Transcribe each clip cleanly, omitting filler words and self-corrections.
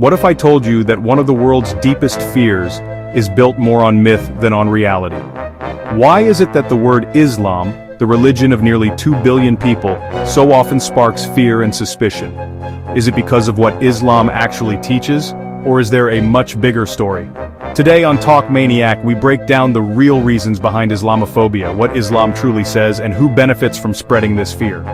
What if I told you that one of the world's deepest fears is built more on myth than on reality? Why is it that the word Islam, the religion of nearly 2 billion people, so often sparks fear and suspicion? Is it because of what Islam actually teaches, or is there a much bigger story? Today on Talk Maniac, we break down the real reasons behind Islamophobia, what Islam truly says, and who benefits from spreading this fear.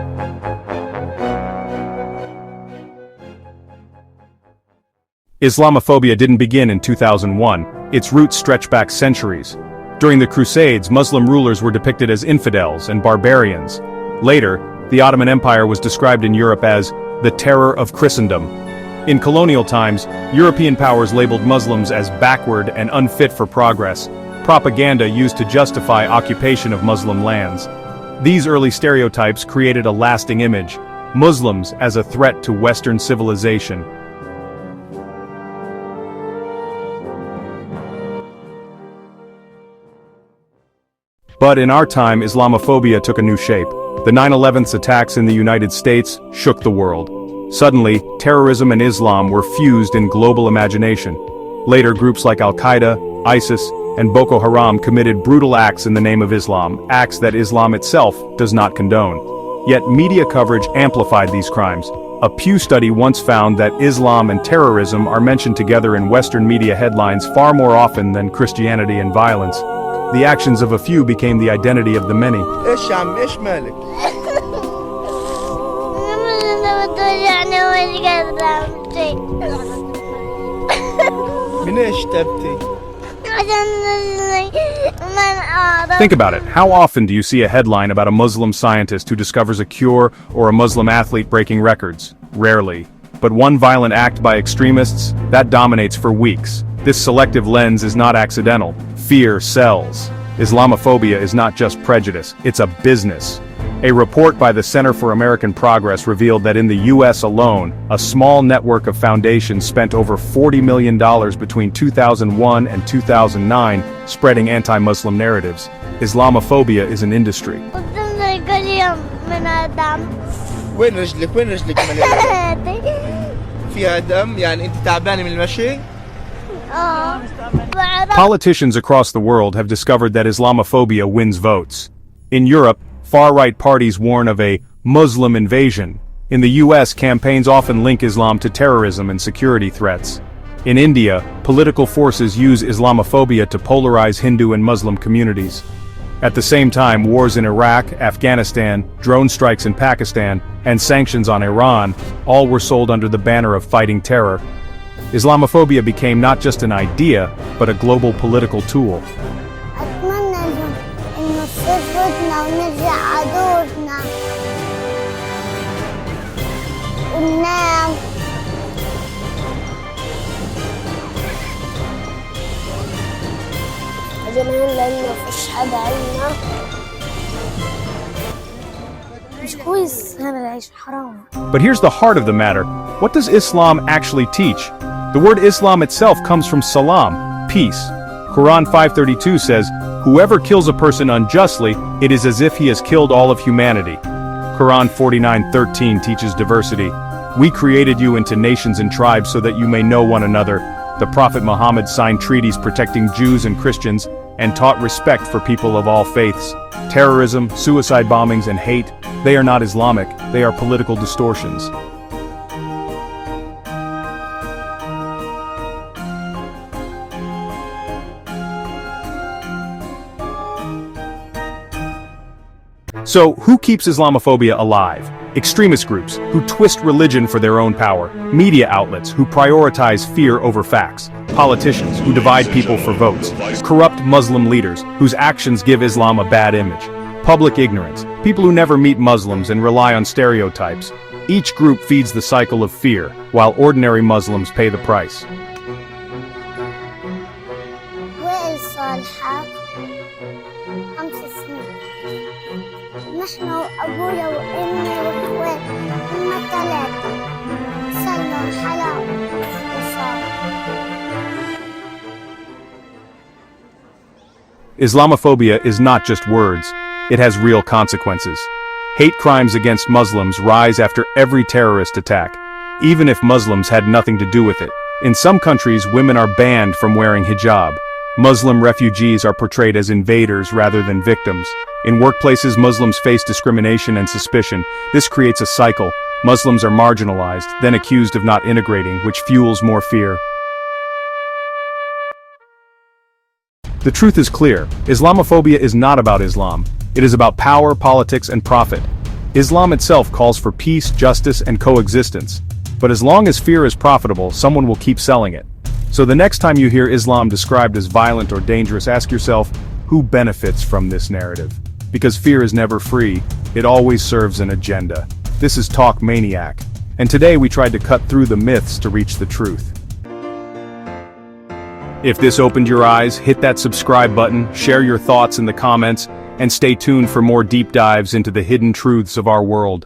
Islamophobia didn't begin in 2001, its roots stretch back centuries. During the Crusades, Muslim rulers were depicted as infidels and barbarians. Later, the Ottoman Empire was described in Europe as the terror of Christendom. In colonial times, European powers labeled Muslims as backward and unfit for progress, propaganda used to justify occupation of Muslim lands. These early stereotypes created a lasting image: Muslims as a threat to Western civilization. But in our time, Islamophobia took a new shape. The 9/11 attacks in the United States shook the world. Suddenly, terrorism and Islam were fused in global imagination. Later, groups like Al-Qaeda, ISIS, and Boko Haram committed brutal acts in the name of Islam, acts that Islam itself does not condone. Yet media coverage amplified these crimes. A Pew study once found that Islam and terrorism are mentioned together in Western media headlines far more often than Christianity and violence. The actions of a few became the identity of the many. Think about it. How often do you see a headline about a Muslim scientist who discovers a cure or a Muslim athlete breaking records? Rarely. But one violent act by extremists, that dominates for weeks. This selective lens is not accidental. Fear sells. Islamophobia is not just prejudice, it's a business. A report by the Center for American Progress revealed that in the US alone, a small network of foundations spent over $40 million between 2001 and 2009 spreading anti-Muslim narratives. Islamophobia is an industry. وين رجلك فيها دم يعني انت تعبانه من المشي. Politicians across the world have discovered that Islamophobia wins votes. In Europe, far-right parties warn of a Muslim invasion. In the US, campaigns often link Islam to terrorism and security threats. In India, political forces use Islamophobia to polarize Hindu and Muslim communities. At the same time, wars in Iraq, Afghanistan, drone strikes in Pakistan, and sanctions on Iran all were sold under the banner of fighting terror. Islamophobia became not just an idea, but a global political tool. But here's the heart of the matter. What does Islam actually teach? The word Islam itself comes from salam, peace. Quran 5:32 says, "Whoever kills a person unjustly, it is as if he has killed all of humanity." Quran 49:13 teaches diversity. "We created you into nations and tribes so that you may know one another." The Prophet Muhammad signed treaties protecting Jews and Christians and taught respect for people of all faiths. Terrorism, suicide bombings, and hate, they are not Islamic, they are political distortions. So, who keeps Islamophobia alive? Extremist groups, who twist religion for their own power. Media outlets, who prioritize fear over facts. Politicians, who divide people for votes. Corrupt Muslim leaders, whose actions give Islam a bad image. Public ignorance, people who never meet Muslims and rely on stereotypes. Each group feeds the cycle of fear, while ordinary Muslims pay the price. Islamophobia is not just words, it has real consequences. Hate crimes against Muslims rise after every terrorist attack, even if Muslims had nothing to do with it. In some countries, women are banned from wearing hijab. Muslim refugees are portrayed as invaders rather than victims. In workplaces, Muslims face discrimination and suspicion. This creates a cycle. Muslims are marginalized, then accused of not integrating, which fuels more fear. The truth is clear. Islamophobia is not about Islam. It is about power, politics, and profit. Islam itself calls for peace, justice, and coexistence. But as long as fear is profitable, someone will keep selling it. So the next time you hear Islam described as violent or dangerous, ask yourself, who benefits from this narrative? Because fear is never free, it always serves an agenda. This is Talk Maniac, and today we tried to cut through the myths to reach the truth. If this opened your eyes, hit that subscribe button, share your thoughts in the comments, and stay tuned for more deep dives into the hidden truths of our world.